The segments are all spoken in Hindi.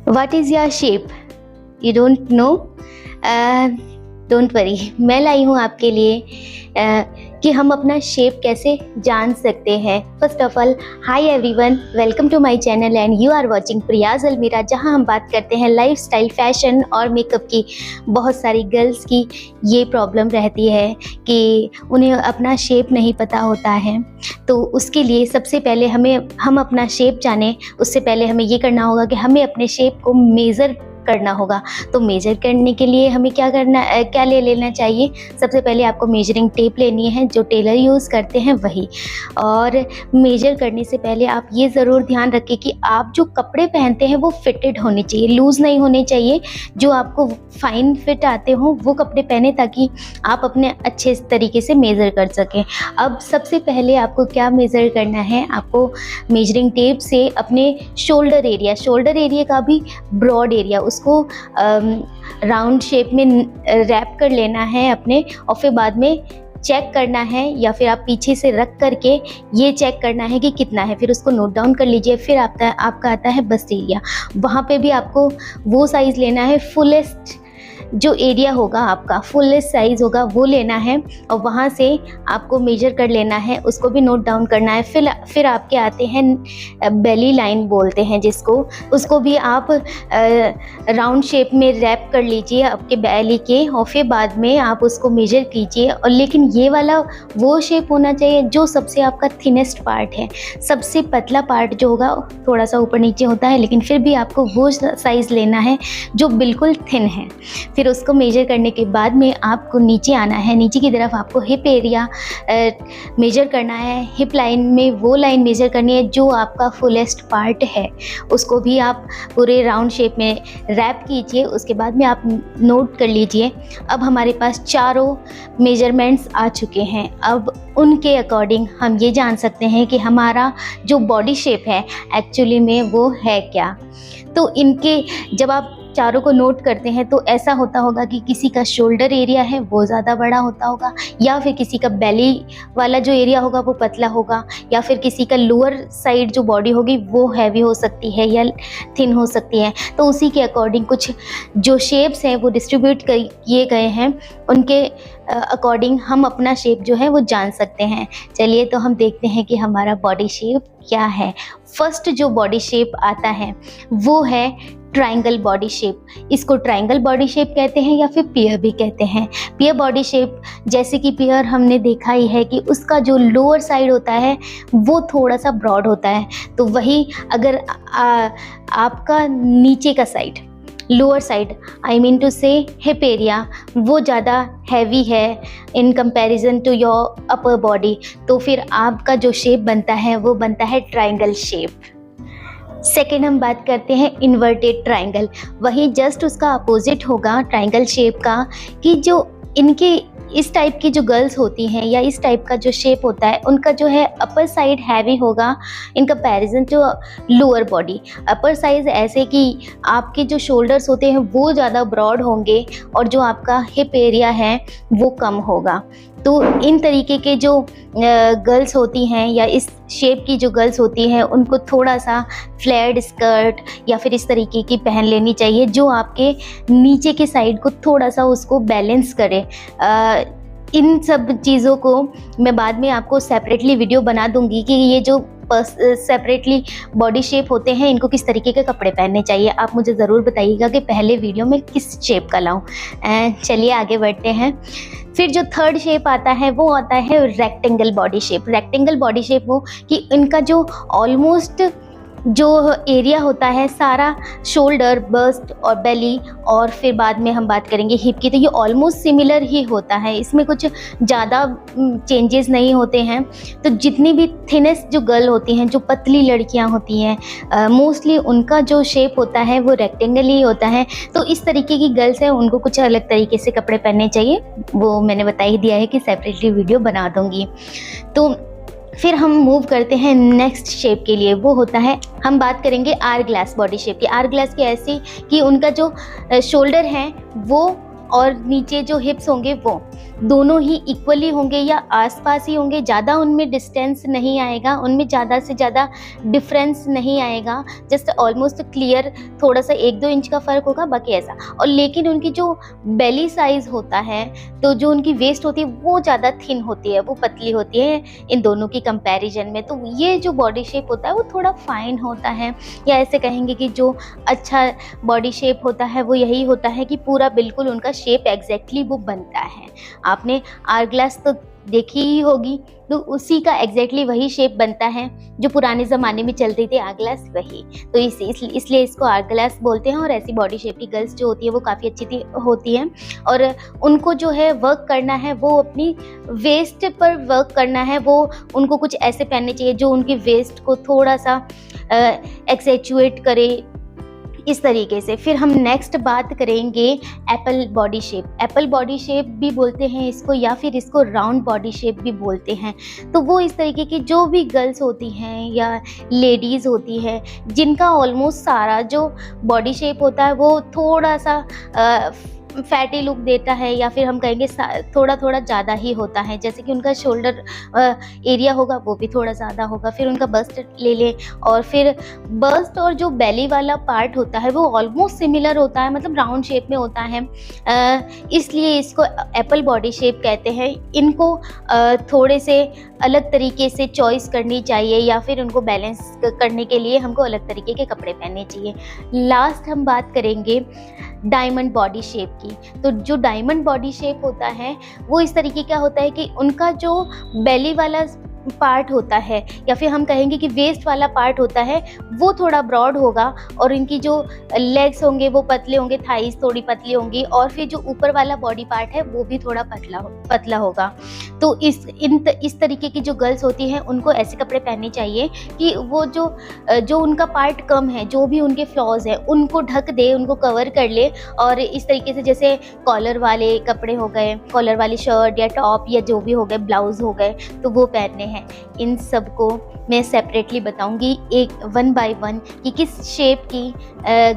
What is your shape? You don't know? Don't worry, मैं लाई हूँ आपके लिए कि हम अपना शेप कैसे जान सकते हैं। First of all, hi everyone, welcome to my channel and you are watching Priya's Almirah, जहां हम बात करते हैं लाइफस्टाइल, फैशन और मेकअप की। बहुत सारी गर्ल्स की ये प्रॉब्लम रहती है कि उन्हें अपना शेप नहीं पता होता है। तो उसके लिए सबसे पहले हम अपना शेप जाने, उससे पहले हमें ये करना होगा कि हमें अपने शेप को मेज़र करना होगा। तो मेजर करने के लिए हमें क्या ले लेना चाहिए? सबसे पहले आपको मेजरिंग टेप लेनी है, जो टेलर यूज़ करते हैं वही। और मेजर करने से पहले आप ये ज़रूर ध्यान रखें कि आप जो कपड़े पहनते हैं वो फिटेड होने चाहिए, लूज़ नहीं होने चाहिए। जो आपको फाइन फिट आते हों वो कपड़े पहने, ताकि आप अपने अच्छे तरीके से मेज़र कर सकें। अब सबसे पहले आपको क्या मेज़र करना है? आपको मेजरिंग टेप से अपने शोल्डर एरिया का भी ब्रॉड एरिया, उसको राउंड शेप में रैप कर लेना है अपने, और फिर बाद में चेक करना है, या फिर आप पीछे से रख करके ये चेक करना है कि कितना है, फिर उसको नोट डाउन कर लीजिए। फिर आपका आता है बस्ट एरिया, वहाँ पे भी आपको वो साइज़ लेना है, फुलेस्ट जो एरिया होगा आपका, फुलेस्ट साइज़ होगा वो लेना है, और वहाँ से आपको मेजर कर लेना है, उसको भी नोट डाउन करना है। फिर आपके आते हैं बेली लाइन बोलते हैं जिसको, उसको भी आप राउंड शेप में रैप कर लीजिए आपके बेली के, और फिर बाद में आप उसको मेजर कीजिए। और लेकिन ये वाला वो शेप होना चाहिए जो सबसे आपका थिनेस्ट पार्ट है। सबसे पतला पार्ट जो होगा थोड़ा सा ऊपर नीचे होता है, लेकिन फिर भी आपको वो साइज़ लेना है जो बिल्कुल थिन है। फिर उसको मेजर करने के बाद में आपको नीचे आना है, नीचे की तरफ आपको हिप एरिया मेजर करना है। हिप लाइन में वो लाइन मेजर करनी है जो आपका फुलेस्ट पार्ट है, उसको भी आप पूरे राउंड शेप में रैप कीजिए। उसके बाद में आप नोट कर लीजिए। अब हमारे पास चारों मेजरमेंट्स आ चुके हैं। अब उनके अकॉर्डिंग हम ये जान सकते हैं कि हमारा जो बॉडी शेप है एक्चुअली में वो है क्या। तो इनके जब आप चारों को नोट करते हैं तो ऐसा होता होगा कि किसी का शोल्डर एरिया है वो ज़्यादा बड़ा होता होगा, या फिर किसी का बेली वाला जो एरिया होगा वो पतला होगा, या फिर किसी का लोअर साइड जो बॉडी होगी वो हैवी हो सकती है या थिन हो सकती है। तो उसी के अकॉर्डिंग कुछ जो शेप्स हैं वो डिस्ट्रीब्यूट किए गए हैं, उनके अकॉर्डिंग हम अपना शेप जो है वो जान सकते हैं। चलिए तो हम देखते हैं कि हमारा बॉडी शेप क्या है। फर्स्ट जो बॉडी शेप आता है वो है ट्रायंगल बॉडी शेप। इसको ट्रायंगल बॉडी शेप कहते हैं या फिर पियर भी कहते हैं। पियर बॉडी शेप, जैसे कि पियर हमने देखा ही है कि उसका जो लोअर साइड होता है वो थोड़ा सा ब्रॉड होता है। तो वही अगर आपका नीचे का side, lower side, I mean to से हिप एरिया, वो ज़्यादा हैवी है in comparison to your upper body, तो फिर आपका जो शेप बनता है वो बनता है ट्रायंगल शेप। सेकेंड हम बात करते हैं इन्वर्टेड ट्रायंगल। वही जस्ट उसका अपोजिट होगा ट्रायंगल शेप का, कि जो इनके इस टाइप की जो गर्ल्स होती हैं या इस टाइप का जो शेप होता है, उनका जो है अपर साइड हैवी होगा in comparison to lower body. Upper size ऐसे कि आपके जो शोल्डर्स होते हैं वो ज़्यादा ब्रॉड होंगे और जो आपका हिप एरिया है वो कम होगा। तो इन तरीके के जो गर्ल्स होती हैं या इस शेप की जो गर्ल्स होती हैं उनको थोड़ा सा फ्लेयर्ड स्कर्ट या फिर इस तरीके की पहन लेनी चाहिए, जो आपके नीचे के साइड को थोड़ा सा उसको बैलेंस करे। इन सब चीज़ों को मैं बाद में आपको सेपरेटली वीडियो बना दूंगी कि ये जो सेपरेटली बॉडी शेप होते हैं इनको किस तरीके के कपड़े पहनने चाहिए। आप मुझे ज़रूर बताइएगा कि पहले वीडियो में किस शेप का लाऊं। चलिए आगे बढ़ते हैं। फिर जो थर्ड शेप आता है वो आता है rectangle body shape. Rectangle body shape वो कि इनका जो ऑलमोस्ट जो एरिया होता है सारा, शोल्डर, बस्ट और बेली, और फिर बाद में हम बात करेंगे हिप की, तो ये ऑलमोस्ट सिमिलर ही होता है, इसमें कुछ ज़्यादा चेंजेस नहीं होते हैं। तो जितनी भी थिनेस्ट जो गर्ल होती हैं, जो पतली लड़कियां होती हैं, मोस्टली उनका जो शेप होता है वो रेक्टेंगल ही होता है। तो इस तरीके की गर्ल्स हैं, उनको कुछ अलग तरीके से कपड़े पहनने चाहिए, वो मैंने बता ही दिया है कि सेपरेटली वीडियो बना दूँगी। तो फिर हम मूव करते हैं नेक्स्ट शेप के लिए, वो होता है, हम बात करेंगे आर ग्लास बॉडी शेप की। आर ग्लास की ऐसी कि उनका जो शोल्डर है वो और नीचे जो हिप्स होंगे वो दोनों ही इक्वली होंगे या आसपास ही होंगे, ज़्यादा उनमें डिस्टेंस नहीं आएगा, उनमें ज़्यादा से ज़्यादा डिफरेंस नहीं आएगा, जस्ट ऑलमोस्ट क्लियर थोड़ा सा 1-2 इंच का फ़र्क होगा, बाकी ऐसा। और लेकिन उनकी जो बेली साइज़ होता है, तो जो उनकी वेस्ट होती है वो ज़्यादा थिन होती है, वो पतली होती है इन दोनों की कंपैरिजन में। तो ये जो बॉडी शेप होता है वो थोड़ा फाइन होता है, या ऐसे कहेंगे कि जो अच्छा बॉडी शेप होता है वो यही होता है कि पूरा बिल्कुल उनका शेप एग्जैक्टली वो बनता है। आपने आवर ग्लास तो देखी ही होगी, तो उसी का एग्जैक्टली वही शेप बनता है जो पुराने ज़माने में चलती थी, आवर ग्लास वही। तो इसलिए इसको आवर ग्लास बोलते हैं। और ऐसी बॉडी शेप की गर्ल्स जो होती है वो काफ़ी अच्छी होती हैं, और उनको जो है वर्क करना है वो अपनी वेस्ट पर वर्क करना है। वो उनको कुछ ऐसे पहनने चाहिए जो उनकी वेस्ट को थोड़ा सा एक्सेचुएट करे, इस तरीके से। फिर हम नेक्स्ट बात करेंगे Apple body shape. Apple body shape भी बोलते हैं इसको, या फिर इसको राउंड बॉडी शेप भी बोलते हैं। तो वो इस तरीके की जो भी गर्ल्स होती हैं या लेडीज़ होती हैं जिनका ऑलमोस्ट सारा जो बॉडी शेप होता है वो थोड़ा सा फैटी लुक देता है, या फिर हम कहेंगे थोड़ा थोड़ा ज़्यादा ही होता है। जैसे कि उनका शोल्डर एरिया होगा वो भी थोड़ा ज़्यादा होगा। फिर उनका बस्ट ले लें, और फिर बस्ट और जो बेली वाला पार्ट होता है वो ऑलमोस्ट सिमिलर होता है, मतलब राउंड शेप में होता है, इसलिए इसको एप्पल बॉडी शेप कहते हैं। इनको थोड़े से अलग तरीके से चॉइस करनी चाहिए, या फिर उनको बैलेंस करने के लिए हमको अलग तरीके के कपड़े पहनने चाहिए। लास्ट हम बात करेंगे डायमंड बॉडी शेप की। तो जो डायमंड बॉडी शेप होता है वो इस तरीके का होता है कि उनका जो बेली वाला पार्ट होता है, या फिर हम कहेंगे कि वेस्ट वाला पार्ट होता है वो थोड़ा ब्रॉड होगा, और इनकी जो लेग्स होंगे वो पतले होंगे, थाइस थोड़ी पतली होंगी, और फिर जो ऊपर वाला बॉडी पार्ट है वो भी थोड़ा पतला होगा। तो इस तरीके की जो गर्ल्स होती हैं उनको ऐसे कपड़े पहनने चाहिए कि वो जो उनका पार्ट कम है, जो भी उनके फ्लॉज हैं उनको ढक दे, उनको कवर कर ले। और इस तरीके से जैसे कॉलर वाले कपड़े हो गए, कॉलर वाली शर्ट या टॉप या जो भी हो गए, ब्लाउज हो गए, तो वो पहनने हैं। इन सब को मैं सेपरेटली बताऊंगी एक 1 बाय 1 कि किस शेप की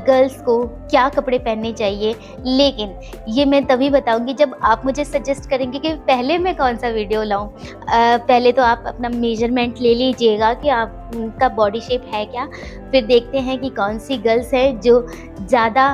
गर्ल्स को क्या कपड़े पहनने चाहिए। लेकिन ये मैं तभी बताऊंगी जब आप मुझे सजेस्ट करेंगे कि पहले मैं कौन सा वीडियो लाऊं। पहले तो आप अपना मेजरमेंट ले लीजिएगा कि आपका बॉडी शेप है क्या, फिर देखते हैं कि कौन सी गर्ल्स है जो ज़्यादा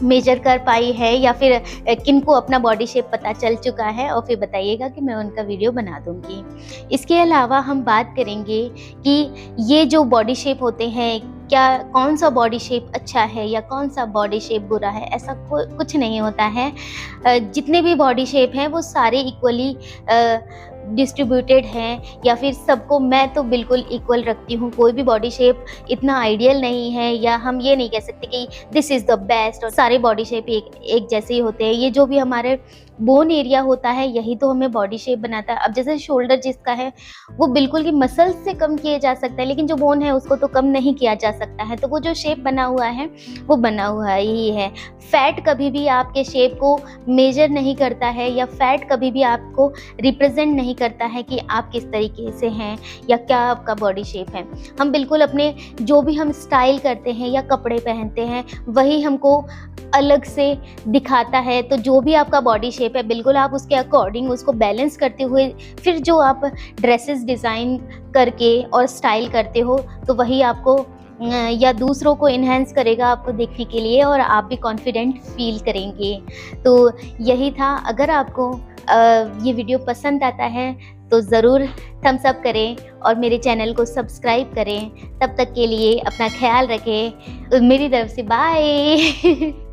मेजर कर पाई है, या फिर किनको अपना बॉडी शेप पता चल चुका है, और फिर बताइएगा कि मैं उनका वीडियो बना दूंगी। इसके अलावा हम बात करेंगे कि ये जो बॉडी शेप होते हैं, क्या कौन सा बॉडी शेप अच्छा है या कौन सा बॉडी शेप बुरा है, ऐसा कुछ नहीं होता है। जितने भी बॉडी शेप हैं वो सारे इक्वली डिस्ट्रीब्यूटेड हैं, या फिर सबको मैं तो बिल्कुल इक्वल रखती हूँ। कोई भी बॉडी शेप इतना आइडियल नहीं है, या हम ये नहीं कह सकते कि दिस इज़ द बेस्ट, और सारे बॉडी शेप एक जैसे ही होते हैं। ये जो भी हमारे बोन एरिया होता है यही तो हमें बॉडी शेप बनाता है। अब जैसे शोल्डर जिसका है वो बिल्कुल ही मसल्स से कम किए जा सकता है, लेकिन जो बोन है उसको तो कम नहीं किया जा सकता है। तो वो जो शेप बना हुआ है वो बना हुआ ही है। फैट कभी भी आपके शेप को मेजर नहीं करता है, या फैट कभी भी आपको रिप्रेजेंट नहीं करता है कि आप किस तरीके से हैं या क्या आपका बॉडी शेप है। हम बिल्कुल अपने जो भी हम स्टाइल करते हैं या कपड़े पहनते हैं वही हमको अलग से दिखाता है। तो जो भी आपका बॉडी शेप है बिल्कुल आप उसके अकॉर्डिंग उसको बैलेंस करते हुए फिर जो आप ड्रेसेस डिज़ाइन करके और स्टाइल करते हो तो वही आपको या दूसरों को इन्हेंस करेगा आपको देखने के लिए, और आप भी कॉन्फिडेंट फील करेंगे। तो यही था। अगर आपको ये वीडियो पसंद आता है तो ज़रूर थम्स अप करें और मेरे चैनल को सब्सक्राइब करें। तब तक के लिए अपना ख्याल रखें। मेरी तरफ से बाय।